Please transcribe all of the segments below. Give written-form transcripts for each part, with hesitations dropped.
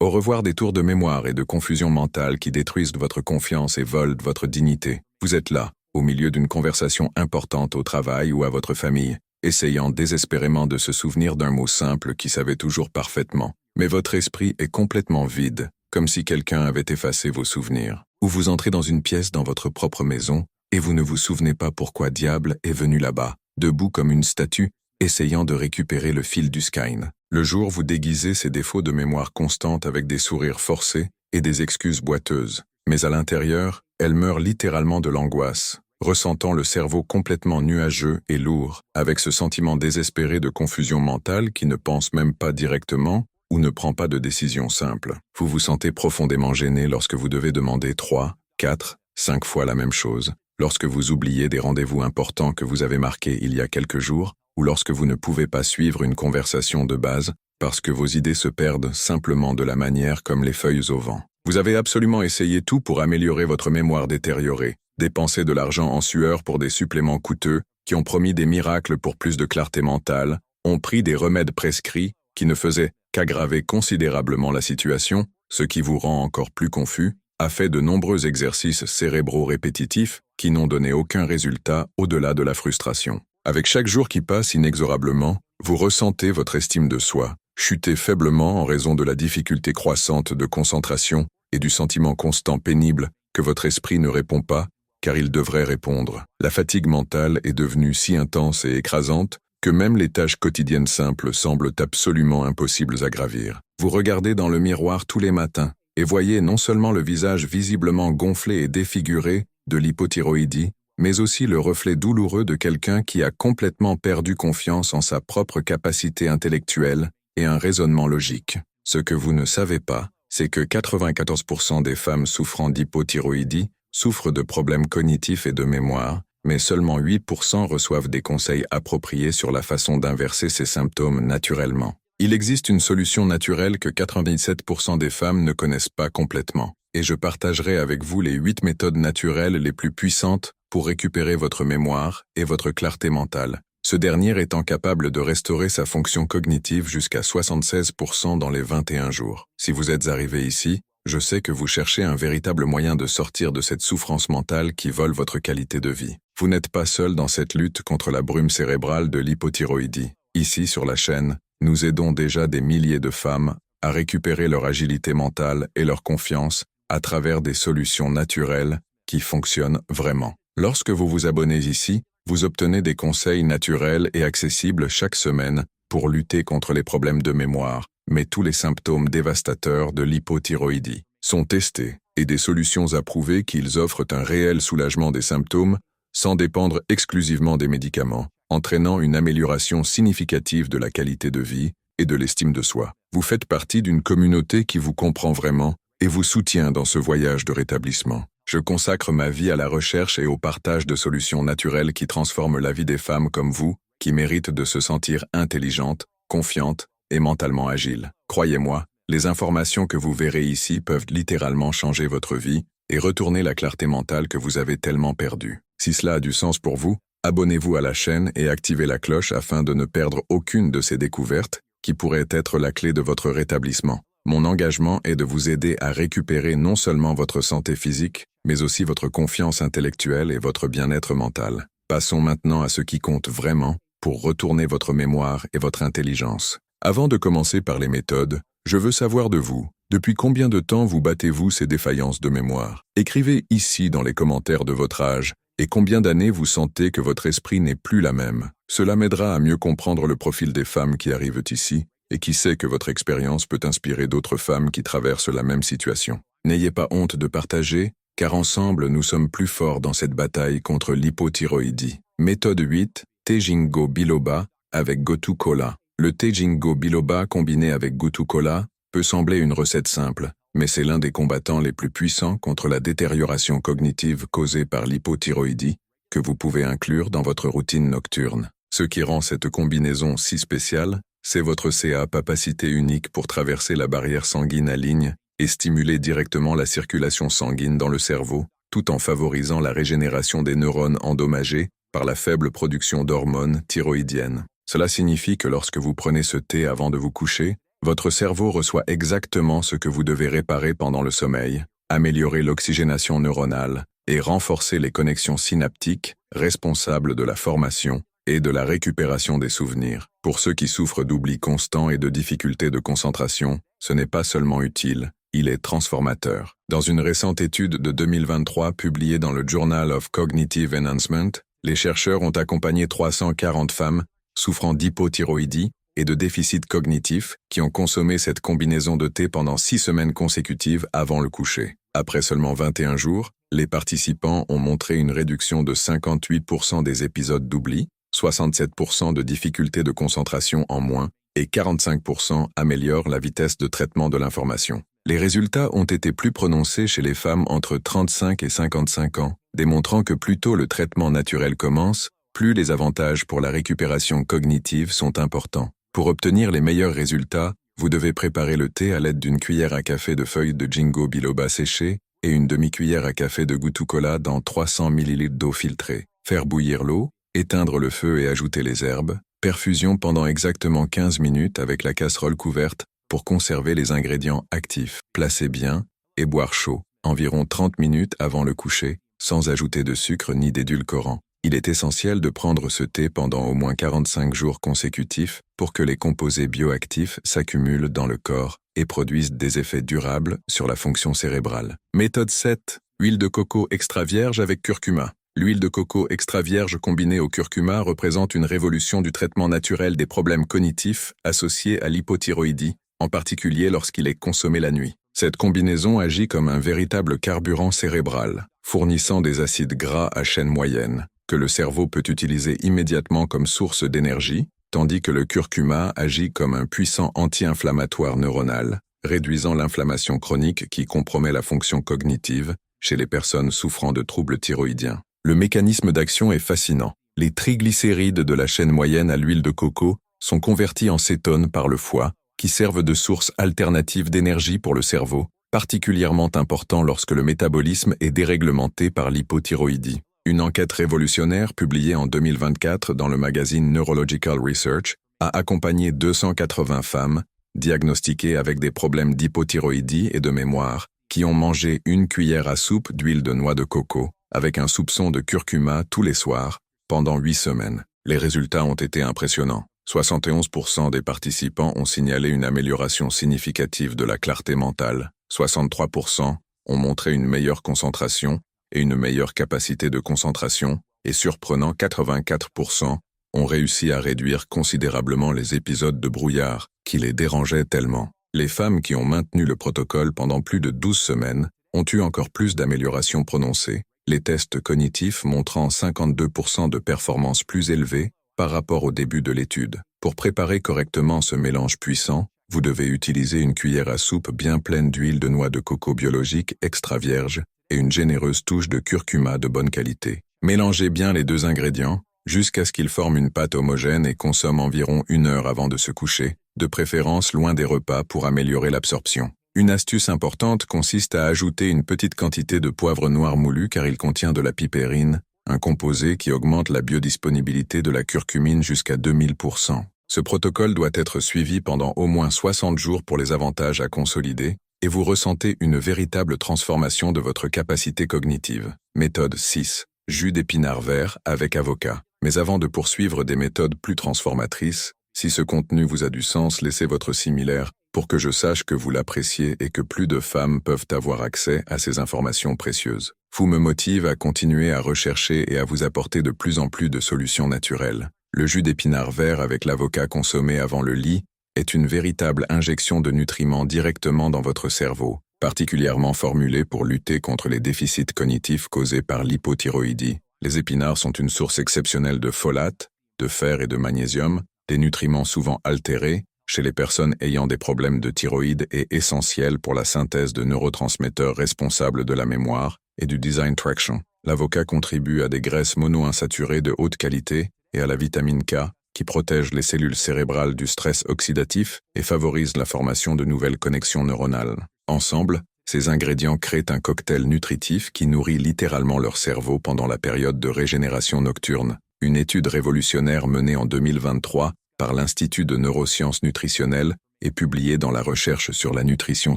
Au revoir des tours de mémoire et de confusion mentale qui détruisent votre confiance et volent votre dignité. Vous êtes là, au milieu d'une conversation importante au travail ou à votre famille, essayant désespérément de se souvenir d'un mot simple qui savait toujours parfaitement. Mais votre esprit est complètement vide, comme si quelqu'un avait effacé vos souvenirs. Ou vous entrez dans une pièce dans votre propre maison, et vous ne vous souvenez pas pourquoi diable est venu là-bas, debout comme une statue, essayant de récupérer le fil du Skyne. Le jour, vous déguisez ces défauts de mémoire constante avec des sourires forcés et des excuses boiteuses. Mais à l'intérieur, elle meurt littéralement de l'angoisse, ressentant le cerveau complètement nuageux et lourd, avec ce sentiment désespéré de confusion mentale qui ne pense même pas directement ou ne prend pas de décision simple. Vous vous sentez profondément gêné lorsque vous devez demander 3, 4, 5 fois la même chose, lorsque vous oubliez des rendez-vous importants que vous avez marqués il y a quelques jours, ou lorsque vous ne pouvez pas suivre une conversation de base parce que vos idées se perdent simplement de la manière comme les feuilles au vent. Vous avez absolument essayé tout pour améliorer votre mémoire détériorée, dépensé de l'argent en sueur pour des suppléments coûteux qui ont promis des miracles pour plus de clarté mentale, ont pris des remèdes prescrits qui ne faisaient qu'aggraver considérablement la situation, ce qui vous rend encore plus confus, a fait de nombreux exercices cérébraux répétitifs qui n'ont donné aucun résultat au-delà de la frustration. Avec chaque jour qui passe inexorablement, vous ressentez votre estime de soi chuter faiblement en raison de la difficulté croissante de concentration et du sentiment constant pénible que votre esprit ne répond pas, car il devrait répondre. La fatigue mentale est devenue si intense et écrasante que même les tâches quotidiennes simples semblent absolument impossibles à gravir. Vous regardez dans le miroir tous les matins et voyez non seulement le visage visiblement gonflé et défiguré de l'hypothyroïdie, mais aussi le reflet douloureux de quelqu'un qui a complètement perdu confiance en sa propre capacité intellectuelle et un raisonnement logique. Ce que vous ne savez pas, c'est que 94% des femmes souffrant d'hypothyroïdie souffrent de problèmes cognitifs et de mémoire, mais seulement 8% reçoivent des conseils appropriés sur la façon d'inverser ces symptômes naturellement. Il existe une solution naturelle que 97% des femmes ne connaissent pas complètement, et je partagerai avec vous les 8 méthodes naturelles les plus puissantes pour récupérer votre mémoire et votre clarté mentale. Ce dernier étant capable de restaurer sa fonction cognitive jusqu'à 76% dans les 21 jours. Si vous êtes arrivé ici, je sais que vous cherchez un véritable moyen de sortir de cette souffrance mentale qui vole votre qualité de vie. Vous n'êtes pas seul dans cette lutte contre la brume cérébrale de l'hypothyroïdie. Ici, sur la chaîne, nous aidons déjà des milliers de femmes à récupérer leur agilité mentale et leur confiance à travers des solutions naturelles qui fonctionnent vraiment. Lorsque vous vous abonnez ici, vous obtenez des conseils naturels et accessibles chaque semaine pour lutter contre les problèmes de mémoire, mais tous les symptômes dévastateurs de l'hypothyroïdie sont testés et des solutions approuvées qu'ils offrent un réel soulagement des symptômes sans dépendre exclusivement des médicaments, entraînant une amélioration significative de la qualité de vie et de l'estime de soi. Vous faites partie d'une communauté qui vous comprend vraiment et vous soutient dans ce voyage de rétablissement. Je consacre ma vie à la recherche et au partage de solutions naturelles qui transforment la vie des femmes comme vous, qui méritent de se sentir intelligentes, confiantes et mentalement agiles. Croyez-moi, les informations que vous verrez ici peuvent littéralement changer votre vie et retourner la clarté mentale que vous avez tellement perdue. Si cela a du sens pour vous, abonnez-vous à la chaîne et activez la cloche afin de ne perdre aucune de ces découvertes qui pourraient être la clé de votre rétablissement. Mon engagement est de vous aider à récupérer non seulement votre santé physique, mais aussi votre confiance intellectuelle et votre bien-être mental. Passons maintenant à ce qui compte vraiment pour retourner votre mémoire et votre intelligence. Avant de commencer par les méthodes, je veux savoir de vous, depuis combien de temps vous battez-vous ces défaillances de mémoire? Écrivez ici dans les commentaires de votre âge et combien d'années vous sentez que votre esprit n'est plus la même. Cela m'aidera à mieux comprendre le profil des femmes qui arrivent ici et qui sait que votre expérience peut inspirer d'autres femmes qui traversent la même situation. N'ayez pas honte de partager, car ensemble nous sommes plus forts dans cette bataille contre l'hypothyroïdie. Méthode 8, thé ginkgo biloba avec gotu kola. Le thé ginkgo biloba combiné avec gotu kola peut sembler une recette simple, mais c'est l'un des combattants les plus puissants contre la détérioration cognitive causée par l'hypothyroïdie que vous pouvez inclure dans votre routine nocturne. Ce qui rend cette combinaison si spéciale, c'est votre capacité unique pour traverser la barrière sanguine à ligne et stimuler directement la circulation sanguine dans le cerveau, tout en favorisant la régénération des neurones endommagés par la faible production d'hormones thyroïdiennes. Cela signifie que lorsque vous prenez ce thé avant de vous coucher, Votre cerveau reçoit exactement ce que vous devez réparer pendant le sommeil, améliorer l'oxygénation neuronale et renforcer les connexions synaptiques responsables de la formation et de la récupération des souvenirs. Pour ceux qui souffrent d'oubli constant et de difficultés de concentration, ce n'est pas seulement utile, il est transformateur. Dans une récente étude de 2023 publiée dans le Journal of Cognitive Enhancement, les chercheurs ont accompagné 340 femmes souffrant d'hypothyroïdie et de déficit cognitif qui ont consommé cette combinaison de thé pendant 6 semaines consécutives avant le coucher. Après seulement 21 jours, les participants ont montré une réduction de 58% des épisodes d'oubli, 67% de difficultés de concentration en moins et 45% améliorent la vitesse de traitement de l'information. Les résultats ont été plus prononcés chez les femmes entre 35 et 55 ans, démontrant que plus tôt le traitement naturel commence, plus les avantages pour la récupération cognitive sont importants. Pour obtenir les meilleurs résultats, vous devez préparer le thé à l'aide d'une cuillère à café de feuilles de ginkgo biloba séchées et une demi-cuillère à café de Gotu-Kola dans 300 ml d'eau filtrée. Faire bouillir l'eau, éteindre le feu et ajouter les herbes. Perfusion pendant exactement 15 minutes avec la casserole couverte pour conserver les ingrédients actifs. Placez bien et boire chaud, environ 30 minutes avant le coucher, sans ajouter de sucre ni d'édulcorant. Il est essentiel de prendre ce thé pendant au moins 45 jours consécutifs pour que les composés bioactifs s'accumulent dans le corps et produisent des effets durables sur la fonction cérébrale. Méthode 7. Huile de coco extra vierge avec curcuma. L'huile de coco extra vierge combinée au curcuma représente une révolution du traitement naturel des problèmes cognitifs associés à l'hypothyroïdie, en particulier lorsqu'il est consommé la nuit. Cette combinaison agit comme un véritable carburant cérébral, fournissant des acides gras à chaîne moyenne, que le cerveau peut utiliser immédiatement comme source d'énergie, tandis que le curcuma agit comme un puissant anti-inflammatoire neuronal, réduisant l'inflammation chronique qui compromet la fonction cognitive chez les personnes souffrant de troubles thyroïdiens. Le mécanisme d'action est fascinant. Les triglycérides de la chaîne moyenne à l'huile de coco sont convertis en cétones par le foie, qui servent de source alternative d'énergie pour le cerveau, particulièrement important lorsque le métabolisme est déréglementé par l'hypothyroïdie. Une enquête révolutionnaire publiée en 2024 dans le magazine Neurological Research a accompagné 280 femmes diagnostiquées avec des problèmes d'hypothyroïdie et de mémoire qui ont mangé une cuillère à soupe d'huile de noix de coco avec un soupçon de curcuma tous les soirs pendant 8 semaines. Les résultats ont été impressionnants. 71% des participants ont signalé une amélioration significative de la clarté mentale, 63% ont montré une meilleure concentration et une meilleure capacité de concentration, et surprenant 84% ont réussi à réduire considérablement les épisodes de brouillard qui les dérangeaient tellement. Les femmes qui ont maintenu le protocole pendant plus de 12 semaines ont eu encore plus d'améliorations prononcées, les tests cognitifs montrant 52% de performance plus élevée par rapport au début de l'étude. Pour préparer correctement ce mélange puissant, vous devez utiliser une cuillère à soupe bien pleine d'huile de noix de coco biologique extra vierge et une généreuse touche de curcuma de bonne qualité. Mélangez bien les deux ingrédients jusqu'à ce qu'ils forment une pâte homogène et consomme environ 1 heure avant de se coucher, de préférence loin des repas pour améliorer l'absorption. Une astuce importante consiste à ajouter une petite quantité de poivre noir moulu car il contient de la pipérine, un composé qui augmente la biodisponibilité de la curcumine jusqu'à 2000%. Ce protocole doit être suivi pendant au moins 60 jours pour les avantages à consolider, et vous ressentez une véritable transformation de votre capacité cognitive. Méthode 6. Jus d'épinards verts avec avocat. Mais avant de poursuivre des méthodes plus transformatrices, si ce contenu vous a du sens, laissez votre similaire pour que je sache que vous l'appréciez et que plus de femmes peuvent avoir accès à ces informations précieuses. Vous me motive à continuer à rechercher et à vous apporter de plus en plus de solutions naturelles. Le jus d'épinards verts avec l'avocat consommé avant le lit est une véritable injection de nutriments directement dans votre cerveau, particulièrement formulée pour lutter contre les déficits cognitifs causés par l'hypothyroïdie. Les épinards sont une source exceptionnelle de folate, de fer et de magnésium, des nutriments souvent altérés chez les personnes ayant des problèmes de thyroïde et essentiels pour la synthèse de neurotransmetteurs responsables de la mémoire et du design traction. L'avocat contribue à des graisses monoinsaturées de haute qualité et à la vitamine K, qui protège les cellules cérébrales du stress oxydatif et favorise la formation de nouvelles connexions neuronales. Ensemble, ces ingrédients créent un cocktail nutritif qui nourrit littéralement leur cerveau pendant la période de régénération nocturne. Une étude révolutionnaire menée en 2023 par l'Institut de neurosciences nutritionnelles et publié dans la recherche sur la nutrition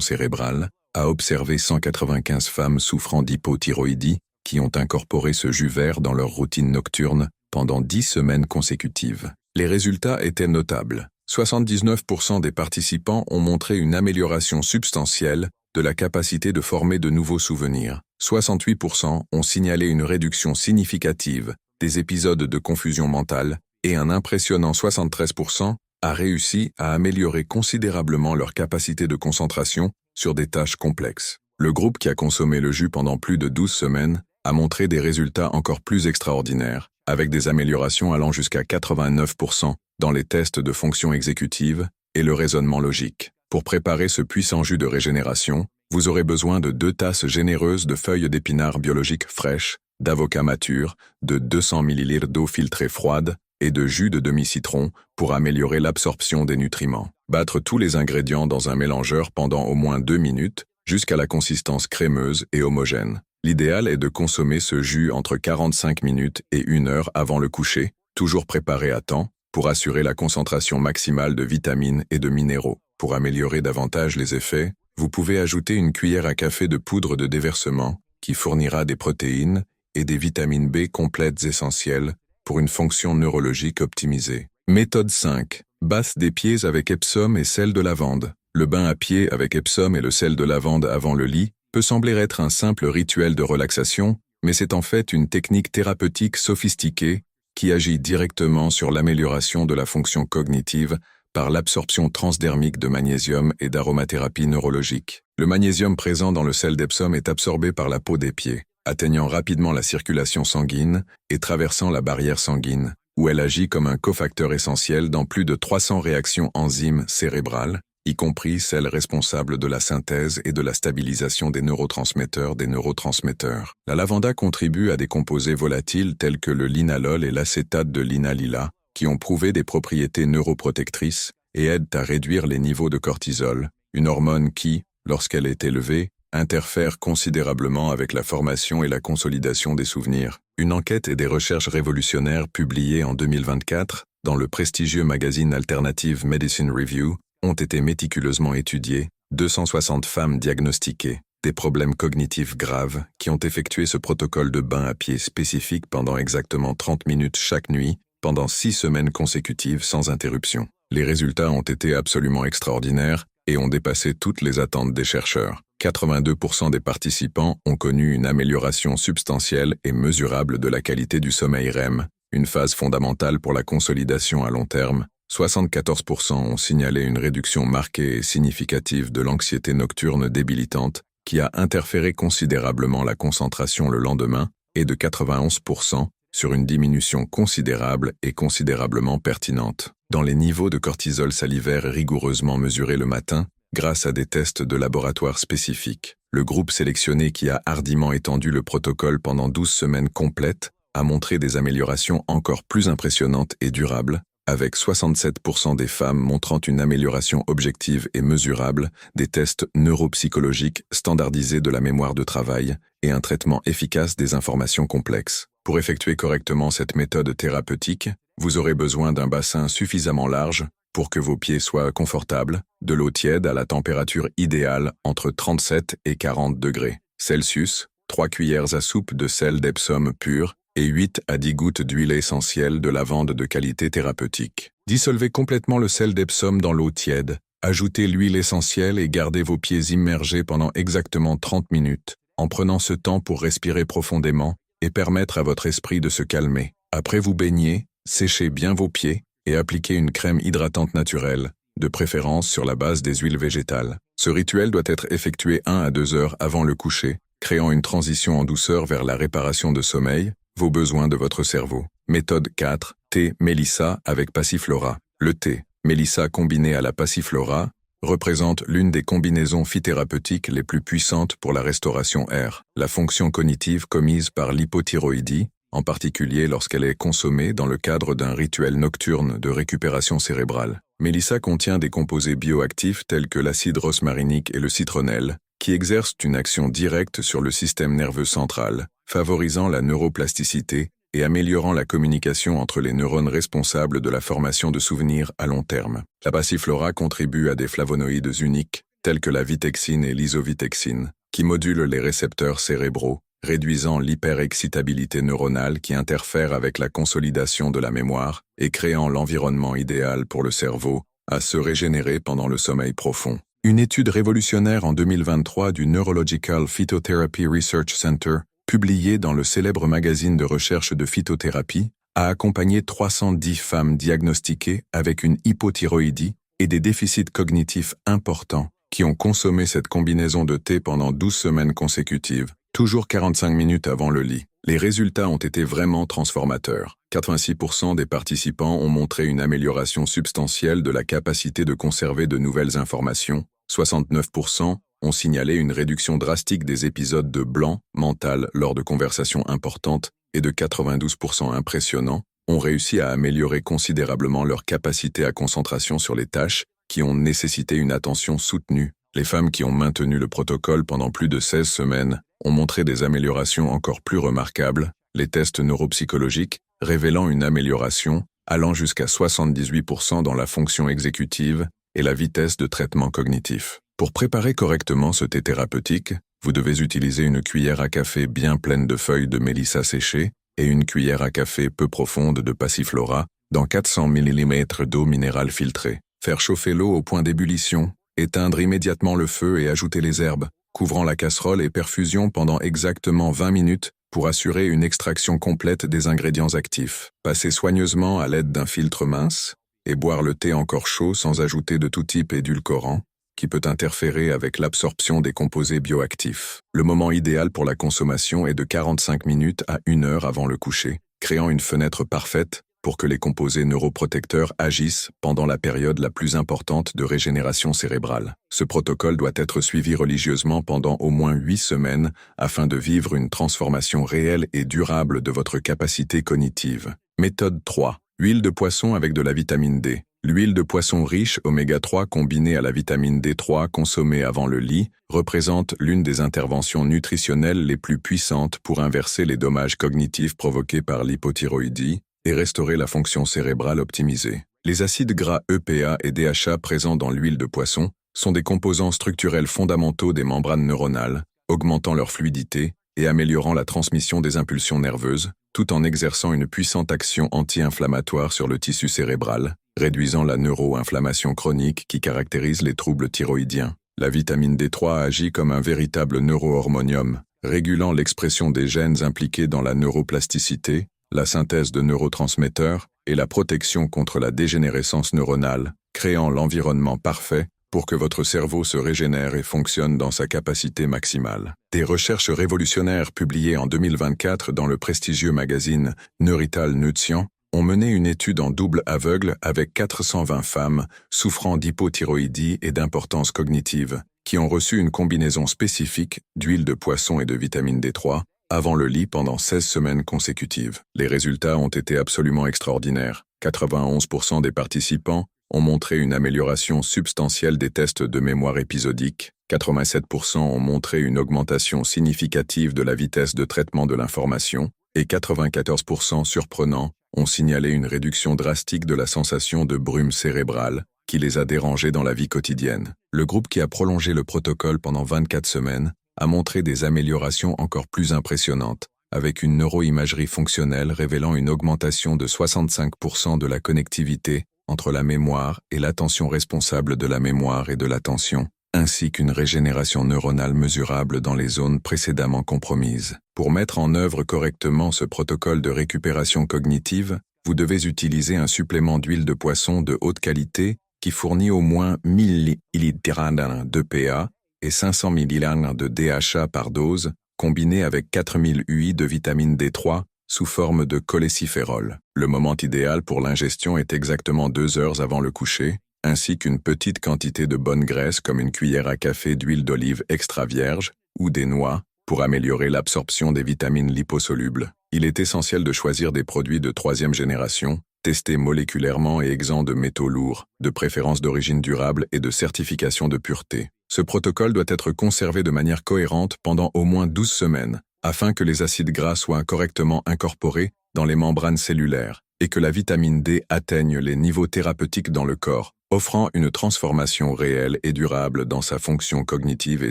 cérébrale, a observé 195 femmes souffrant d'hypothyroïdie qui ont incorporé ce jus vert dans leur routine nocturne pendant 10 semaines consécutives. Les résultats étaient notables. 79% des participants ont montré une amélioration substantielle de la capacité de former de nouveaux souvenirs. 68% ont signalé une réduction significative des épisodes de confusion mentale et un impressionnant 73% a réussi à améliorer considérablement leur capacité de concentration sur des tâches complexes. Le groupe qui a consommé le jus pendant plus de 12 semaines a montré des résultats encore plus extraordinaires, avec des améliorations allant jusqu'à 89% dans les tests de fonction exécutive et le raisonnement logique. Pour préparer ce puissant jus de régénération, vous aurez besoin de 2 tasses généreuses de feuilles d'épinards biologiques fraîches, d'avocat mature, de 200 ml d'eau filtrée froide et de jus de demi-citron pour améliorer l'absorption des nutriments. Battre tous les ingrédients dans un mélangeur pendant au moins 2 minutes jusqu'à la consistance crémeuse et homogène. L'idéal est de consommer ce jus entre 45 minutes et 1 heure avant le coucher, toujours préparé à temps, pour assurer la concentration maximale de vitamines et de minéraux. Pour améliorer davantage les effets, vous pouvez ajouter une cuillère à café de poudre de déversement qui fournira des protéines et des vitamines B complètes essentielles pour une fonction neurologique optimisée. Méthode 5. Basse des pieds avec Epsom et sel de lavande. Le bain à pieds avec Epsom et le sel de lavande avant le lit peut sembler être un simple rituel de relaxation, mais c'est en fait une technique thérapeutique sophistiquée qui agit directement sur l'amélioration de la fonction cognitive par l'absorption transdermique de magnésium et d'aromathérapie neurologique. Le magnésium présent dans le sel d'Epsom est absorbé par la peau des pieds, atteignant rapidement la circulation sanguine et traversant la barrière sanguine, où elle agit comme un cofacteur essentiel dans plus de 300 réactions enzymes cérébrales, y compris celles responsables de la synthèse et de la stabilisation des neurotransmetteurs. La lavanda contribue à des composés volatiles tels que le linalol et l'acétate de linalila, qui ont prouvé des propriétés neuroprotectrices et aident à réduire les niveaux de cortisol, une hormone qui, lorsqu'elle est élevée, interfère considérablement avec la formation et la consolidation des souvenirs. Une enquête et des recherches révolutionnaires publiées en 2024 dans le prestigieux magazine Alternative Medicine Review ont été méticuleusement étudiées, 260 femmes diagnostiquées, des problèmes cognitifs graves qui ont effectué ce protocole de bain à pieds spécifique pendant exactement 30 minutes chaque nuit, pendant 6 semaines consécutives sans interruption. Les résultats ont été absolument extraordinaires et ont dépassé toutes les attentes des chercheurs. 82% des participants ont connu une amélioration substantielle et mesurable de la qualité du sommeil REM, une phase fondamentale pour la consolidation à long terme. 74% ont signalé une réduction marquée et significative de l'anxiété nocturne débilitante qui a interféré considérablement la concentration le lendemain et de 91% sur une diminution considérable et considérablement pertinente dans les niveaux de cortisol salivaire rigoureusement mesurés le matin grâce à des tests de laboratoire spécifiques. Le groupe sélectionné qui a hardiment étendu le protocole pendant 12 semaines complètes a montré des améliorations encore plus impressionnantes et durables, avec 67% des femmes montrant une amélioration objective et mesurable, des tests neuropsychologiques standardisés de la mémoire de travail et un traitement efficace des informations complexes. Pour effectuer correctement cette méthode thérapeutique, vous aurez besoin d'un bassin suffisamment large pour que vos pieds soient confortables, de l'eau tiède à la température idéale entre 37 et 40 degrés Celsius, 3 cuillères à soupe de sel d'Epsom pur, et 8 à 10 gouttes d'huile essentielle de lavande de qualité thérapeutique. Dissolvez complètement le sel d'Epsom dans l'eau tiède, ajoutez l'huile essentielle et gardez vos pieds immergés pendant exactement 30 minutes, en prenant ce temps pour respirer profondément et permettre à votre esprit de se calmer. Après vous baigner, séchez bien vos pieds et appliquez une crème hydratante naturelle, de préférence sur la base des huiles végétales. Ce rituel doit être effectué 1 à 2 heures avant le coucher, créant une transition en douceur vers la réparation de sommeil, vos besoins de votre cerveau. Méthode 4. Thé Mélissa avec Passiflora. Le thé Mélissa combiné à la Passiflora représente l'une des combinaisons phythérapeutiques les plus puissantes pour la restauration R. La fonction cognitive commise par l'hypothyroïdie, en particulier lorsqu'elle est consommée dans le cadre d'un rituel nocturne de récupération cérébrale. Mélissa contient des composés bioactifs tels que l'acide rosmarinique et le citronnelle, qui exercent une action directe sur le système nerveux central, favorisant la neuroplasticité et améliorant la communication entre les neurones responsables de la formation de souvenirs à long terme. La passiflora contribue à des flavonoïdes uniques, tels que la vitexine et l'isovitexine, qui modulent les récepteurs cérébraux, réduisant l'hyperexcitabilité neuronale qui interfère avec la consolidation de la mémoire et créant l'environnement idéal pour le cerveau à se régénérer pendant le sommeil profond. Une étude révolutionnaire en 2023 du Neurological Phytotherapy Research Center, publiée dans le célèbre magazine de recherche de phytothérapie, a accompagné 310 femmes diagnostiquées avec une hypothyroïdie et des déficits cognitifs importants qui ont consommé cette combinaison de thé pendant 12 semaines consécutives, toujours 45 minutes avant le lit. Les résultats ont été vraiment transformateurs. 86% des participants ont montré une amélioration substantielle de la capacité de conserver de nouvelles informations, 69% ont signalé une réduction drastique des épisodes de blanc mental lors de conversations importantes et de 92% impressionnants ont réussi à améliorer considérablement leur capacité à concentration sur les tâches qui ont nécessité une attention soutenue. Les femmes qui ont maintenu le protocole pendant plus de 16 semaines ont montré des améliorations encore plus remarquables, les tests neuropsychologiques révélant une amélioration allant jusqu'à 78% dans la fonction exécutive et la vitesse de traitement cognitif. Pour préparer correctement ce thé thérapeutique, vous devez utiliser une cuillère à café bien pleine de feuilles de mélissa séchées et une cuillère à café peu profonde de passiflora dans 400 ml d'eau minérale filtrée. Faire chauffer l'eau au point d'ébullition, éteindre immédiatement le feu et ajouter les herbes, couvrant la casserole et perfusion pendant exactement 20 minutes pour assurer une extraction complète des ingrédients actifs. Passer soigneusement à l'aide d'un filtre mince et boire le thé encore chaud sans ajouter de tout type édulcorant, qui peut interférer avec l'absorption des composés bioactifs. Le moment idéal pour la consommation est de 45 minutes à 1 heure avant le coucher, créant une fenêtre parfaite pour que les composés neuroprotecteurs agissent pendant la période la plus importante de régénération cérébrale. Ce protocole doit être suivi religieusement pendant au moins 8 semaines afin de vivre une transformation réelle et durable de votre capacité cognitive. Méthode 3. Huile de poisson avec de la vitamine D. L'huile de poisson riche oméga 3 combinée à la vitamine D3 consommée avant le lit représente l'une des interventions nutritionnelles les plus puissantes pour inverser les dommages cognitifs provoqués par l'hypothyroïdie et restaurer la fonction cérébrale optimisée. Les acides gras EPA et DHA présents dans l'huile de poisson sont des composants structurels fondamentaux des membranes neuronales, augmentant leur fluidité et améliorant la transmission des impulsions nerveuses, tout en exerçant une puissante action anti-inflammatoire sur le tissu cérébral, réduisant la neuroinflammation chronique qui caractérise les troubles thyroïdiens. La vitamine D3 agit comme un véritable neurohormonium, régulant l'expression des gènes impliqués dans la neuroplasticité, la synthèse de neurotransmetteurs et la protection contre la dégénérescence neuronale, créant l'environnement parfait pour que votre cerveau se régénère et fonctionne dans sa capacité maximale. Des recherches révolutionnaires publiées en 2024 dans le prestigieux magazine Neurital Nutrition ont mené une étude en double aveugle avec 420 femmes souffrant d'hypothyroïdie et d'importance cognitive, qui ont reçu une combinaison spécifique d'huile de poisson et de vitamine D3 avant le lit pendant 16 semaines consécutives. Les résultats ont été absolument extraordinaires. 91% des participants ont montré une amélioration substantielle des tests de mémoire épisodique, 87% ont montré une augmentation significative de la vitesse de traitement de l'information, et 94% surprenants ont signalé une réduction drastique de la sensation de brume cérébrale qui les a dérangés dans la vie quotidienne. Le groupe qui a prolongé le protocole pendant 24 semaines a montré des améliorations encore plus impressionnantes, avec une neuroimagerie fonctionnelle révélant une augmentation de 65% de la connectivité entre la mémoire et l'attention responsable de la mémoire et de l'attention, ainsi qu'une régénération neuronale mesurable dans les zones précédemment compromises. Pour mettre en œuvre correctement ce protocole de récupération cognitive, vous devez utiliser un supplément d'huile de poisson de haute qualité qui fournit au moins 1000 ml d'EPA et 500 ml de DHA par dose, combiné avec 4000 UI de vitamine D3 sous forme de cholécyphérol. Le moment idéal pour l'ingestion est exactement 2 heures avant le coucher, ainsi qu'une petite quantité de bonne graisse comme une cuillère à café d'huile d'olive extra vierge ou des noix pour améliorer l'absorption des vitamines liposolubles. Il est essentiel de choisir des produits de 3e génération, testés moléculairement et exempts de métaux lourds, de préférence d'origine durable et de certification de pureté. Ce protocole doit être conservé de manière cohérente pendant au moins 12 semaines, afin que les acides gras soient correctement incorporés dans les membranes cellulaires et que la vitamine D atteigne les niveaux thérapeutiques dans le corps, offrant une transformation réelle et durable dans sa fonction cognitive et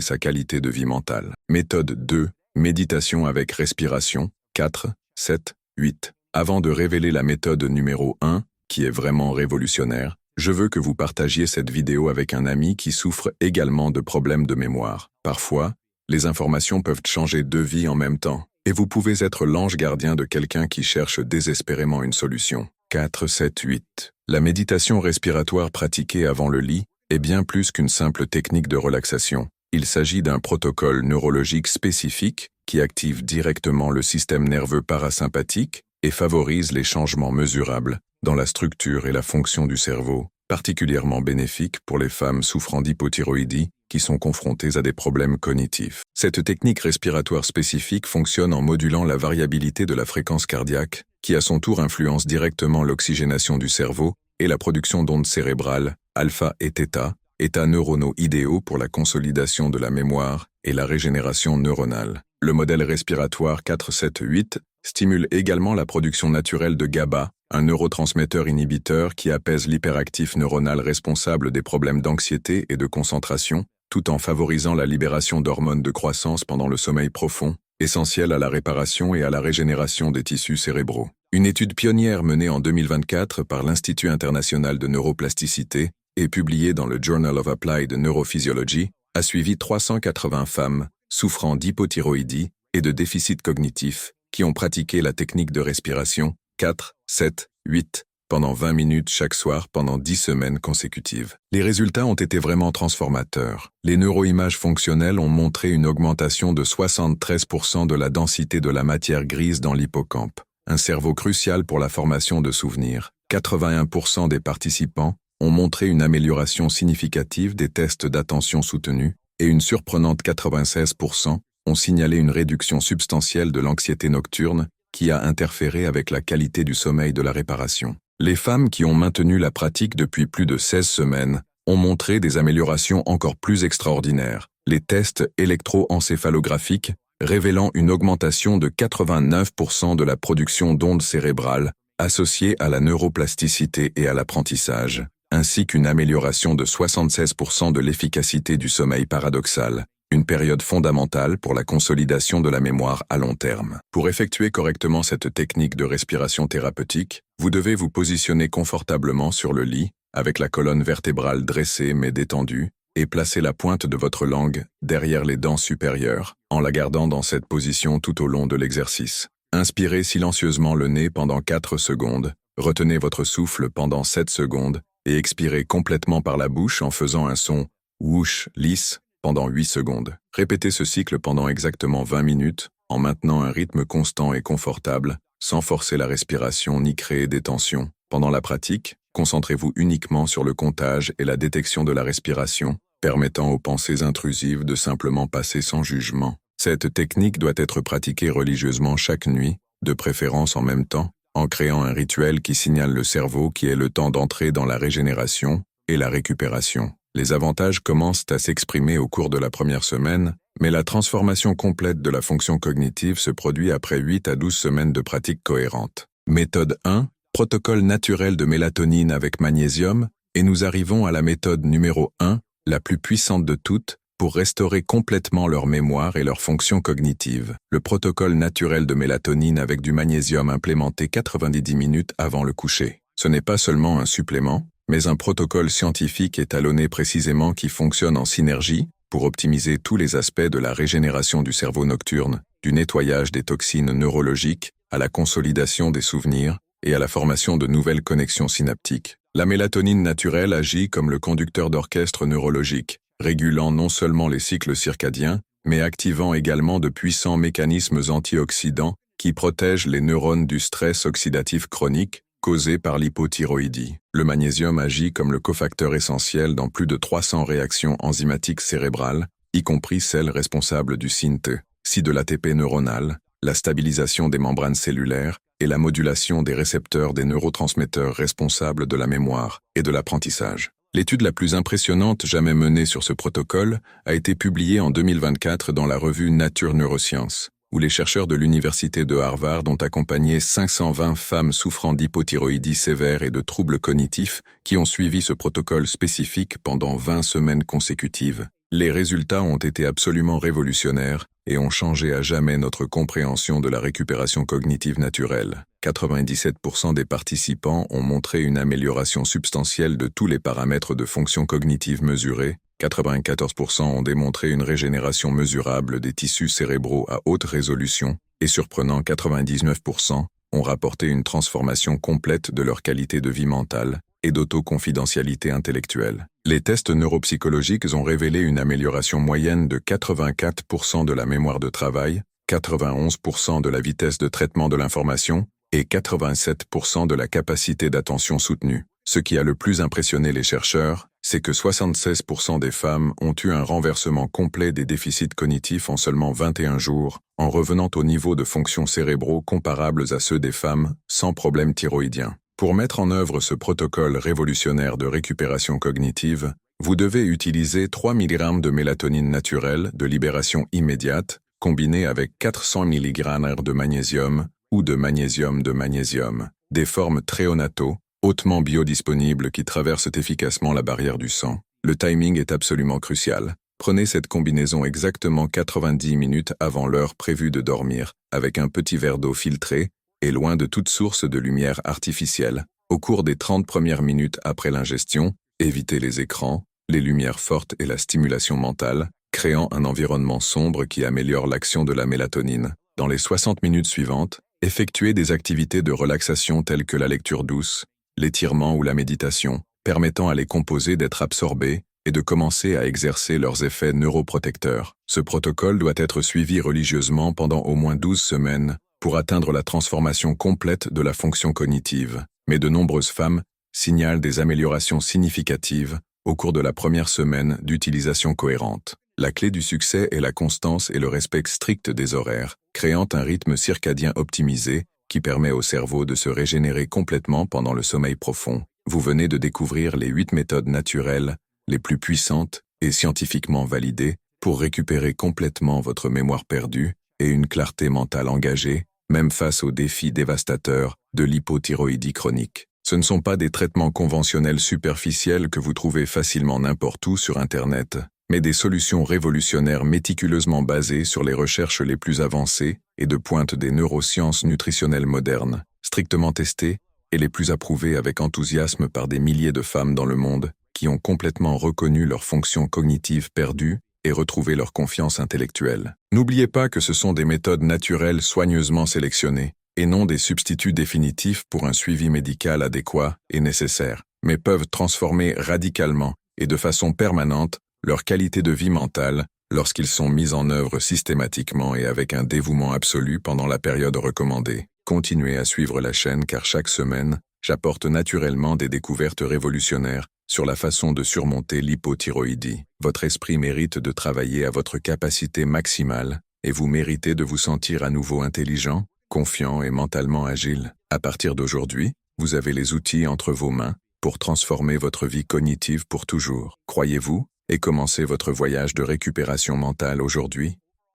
sa qualité de vie mentale. Méthode 2. Méditation avec respiration. 4, 7, 8. Avant de révéler la méthode numéro 1, qui est vraiment révolutionnaire, je veux que vous partagiez cette vidéo avec un ami qui souffre également de problèmes de mémoire. Parfois, les informations peuvent changer deux vies en même temps, et vous pouvez être l'ange gardien de quelqu'un qui cherche désespérément une solution. 4, 7, 8. La méditation respiratoire pratiquée avant le lit est bien plus qu'une simple technique de relaxation. Il s'agit d'un protocole neurologique spécifique qui active directement le système nerveux parasympathique et favorise les changements mesurables dans la structure et la fonction du cerveau, particulièrement bénéfique pour les femmes souffrant d'hypothyroïdie qui sont confrontées à des problèmes cognitifs. Cette technique respiratoire spécifique fonctionne en modulant la variabilité de la fréquence cardiaque, qui à son tour influence directement l'oxygénation du cerveau et la production d'ondes cérébrales, alpha et θ, états neuronaux idéaux pour la consolidation de la mémoire et la régénération neuronale. Le modèle respiratoire 4-7-8 stimule également la production naturelle de GABA, un neurotransmetteur inhibiteur qui apaise l'hyperactif neuronal responsable des problèmes d'anxiété et de concentration, tout en favorisant la libération d'hormones de croissance pendant le sommeil profond, essentiel à la réparation et à la régénération des tissus cérébraux. Une étude pionnière menée en 2024 par l'Institut international de neuroplasticité et publiée dans le Journal of Applied Neurophysiology a suivi 380 femmes souffrant d'hypothyroïdie et de déficit cognitif qui ont pratiqué la technique de respiration 4, 7, 8 pendant 20 minutes chaque soir pendant 10 semaines consécutives. Les résultats ont été vraiment transformateurs. Les neuroimages fonctionnelles ont montré une augmentation de 73% de la densité de la matière grise dans l'hippocampe, un cerveau crucial pour la formation de souvenirs. 81% des participants ont montré une amélioration significative des tests d'attention soutenue et une surprenante 96% ont signalé une réduction substantielle de l'anxiété nocturne qui a interféré avec la qualité du sommeil de la réparation. Les femmes qui ont maintenu la pratique depuis plus de 16 semaines ont montré des améliorations encore plus extraordinaires. Les tests électroencéphalographiques révélant une augmentation de 89% de la production d'ondes cérébrales associées à la neuroplasticité et à l'apprentissage, ainsi qu'une amélioration de 76% de l'efficacité du sommeil paradoxal, une période fondamentale pour la consolidation de la mémoire à long terme. Pour effectuer correctement cette technique de respiration thérapeutique, vous devez vous positionner confortablement sur le lit, avec la colonne vertébrale dressée mais détendue, et placer la pointe de votre langue derrière les dents supérieures, en la gardant dans cette position tout au long de l'exercice. Inspirez silencieusement le nez pendant 4 secondes, retenez votre souffle pendant 7 secondes, et expirez complètement par la bouche en faisant un son « whoosh » lisse pendant 8 secondes. Répétez ce cycle pendant exactement 20 minutes, en maintenant un rythme constant et confortable, sans forcer la respiration ni créer des tensions. Pendant la pratique, concentrez-vous uniquement sur le comptage et la détection de la respiration, permettant aux pensées intrusives de simplement passer sans jugement. Cette technique doit être pratiquée religieusement chaque nuit, de préférence en même temps, en créant un rituel qui signale le cerveau qui est le temps d'entrer dans la régénération et la récupération. Les avantages commencent à s'exprimer au cours de la première semaine, mais la transformation complète de la fonction cognitive se produit après 8 à 12 semaines de pratique cohérente. Méthode 1, protocole naturel de mélatonine avec magnésium, et nous arrivons à la méthode numéro 1, la plus puissante de toutes, pour restaurer complètement leur mémoire et leur fonction cognitive. Le protocole naturel de mélatonine avec du magnésium implémenté 90 minutes avant le coucher. Ce n'est pas seulement un supplément, mais un protocole scientifique étalonné précisément qui fonctionne en synergie pour optimiser tous les aspects de la régénération du cerveau nocturne, du nettoyage des toxines neurologiques, à la consolidation des souvenirs et à la formation de nouvelles connexions synaptiques. La mélatonine naturelle agit comme le conducteur d'orchestre neurologique, régulant non seulement les cycles circadiens, mais activant également de puissants mécanismes antioxydants qui protègent les neurones du stress oxydatif chronique causé par l'hypothyroïdie. Le magnésium agit comme le cofacteur essentiel dans plus de 300 réactions enzymatiques cérébrales, y compris celles responsables du SYNT, de l'ATP neuronal, la stabilisation des membranes cellulaires et la modulation des récepteurs des neurotransmetteurs responsables de la mémoire et de l'apprentissage. L'étude la plus impressionnante jamais menée sur ce protocole a été publiée en 2024 dans la revue Nature Neuroscience. où les chercheurs de l'Université de Harvard ont accompagné 520 femmes souffrant d'hypothyroïdie sévère et de troubles cognitifs qui ont suivi ce protocole spécifique pendant 20 semaines consécutives. Les résultats ont été absolument révolutionnaires et ont changé à jamais notre compréhension de la récupération cognitive naturelle. 97% des participants ont montré une amélioration substantielle de tous les paramètres de fonction cognitive mesurés. 94% ont démontré une régénération mesurable des tissus cérébraux à haute résolution et surprenant 99% ont rapporté une transformation complète de leur qualité de vie mentale et d'autoconfidentialité intellectuelle. Les tests neuropsychologiques ont révélé une amélioration moyenne de 84% de la mémoire de travail, 91% de la vitesse de traitement de l'information et 87% de la capacité d'attention soutenue. Ce qui a le plus impressionné les chercheurs, c'est que 76% des femmes ont eu un renversement complet des déficits cognitifs en seulement 21 jours, en revenant au niveau de fonctions cérébraux comparables à ceux des femmes sans problème thyroïdien. Pour mettre en œuvre ce protocole révolutionnaire de récupération cognitive, vous devez utiliser 3 mg de mélatonine naturelle de libération immédiate, combinée avec 400 mg de magnésium ou de magnésium, des formes tréonato, hautement biodisponibles qui traversent efficacement la barrière du sang. Le timing est absolument crucial. Prenez cette combinaison exactement 90 minutes avant l'heure prévue de dormir, avec un petit verre d'eau filtrée, et loin de toute source de lumière artificielle. Au cours des 30 premières minutes après l'ingestion, évitez les écrans, les lumières fortes et la stimulation mentale, créant un environnement sombre qui améliore l'action de la mélatonine. Dans les 60 minutes suivantes, effectuez des activités de relaxation telles que la lecture douce, l'étirement ou la méditation, permettant à les composés d'être absorbés et de commencer à exercer leurs effets neuroprotecteurs. Ce protocole doit être suivi religieusement pendant au moins 12 semaines pour atteindre la transformation complète de la fonction cognitive. Mais de nombreuses femmes signalent des améliorations significatives au cours de la première semaine d'utilisation cohérente. La clé du succès est la constance et le respect strict des horaires, créant un rythme circadien optimisé qui permet au cerveau de se régénérer complètement pendant le sommeil profond. Vous venez de découvrir les 8 méthodes naturelles, les plus puissantes et scientifiquement validées, pour récupérer complètement votre mémoire perdue et une clarté mentale engagée, même face aux défis dévastateurs de l'hypothyroïdie chronique. Ce ne sont pas des traitements conventionnels superficiels que vous trouvez facilement n'importe où sur Internet, mais des solutions révolutionnaires méticuleusement basées sur les recherches les plus avancées et de pointe des neurosciences nutritionnelles modernes, strictement testées et les plus approuvées avec enthousiasme par des milliers de femmes dans le monde qui ont complètement reconnu leurs fonctions cognitives perdues et retrouvé leur confiance intellectuelle. N'oubliez pas que ce sont des méthodes naturelles soigneusement sélectionnées, et non des substituts définitifs pour un suivi médical adéquat et nécessaire, mais peuvent transformer radicalement et de façon permanente leur qualité de vie mentale lorsqu'ils sont mis en œuvre systématiquement et avec un dévouement absolu pendant la période recommandée. Continuez à suivre la chaîne car chaque semaine, j'apporte naturellement des découvertes révolutionnaires sur la façon de surmonter l'hypothyroïdie. Votre esprit mérite de travailler à votre capacité maximale et vous méritez de vous sentir à nouveau intelligent, confiant et mentalement agile. À partir d'aujourd'hui, vous avez les outils entre vos mains pour transformer votre vie cognitive pour toujours. Croyez-vous et commencez votre voyage de récupération mentale aujourd'hui.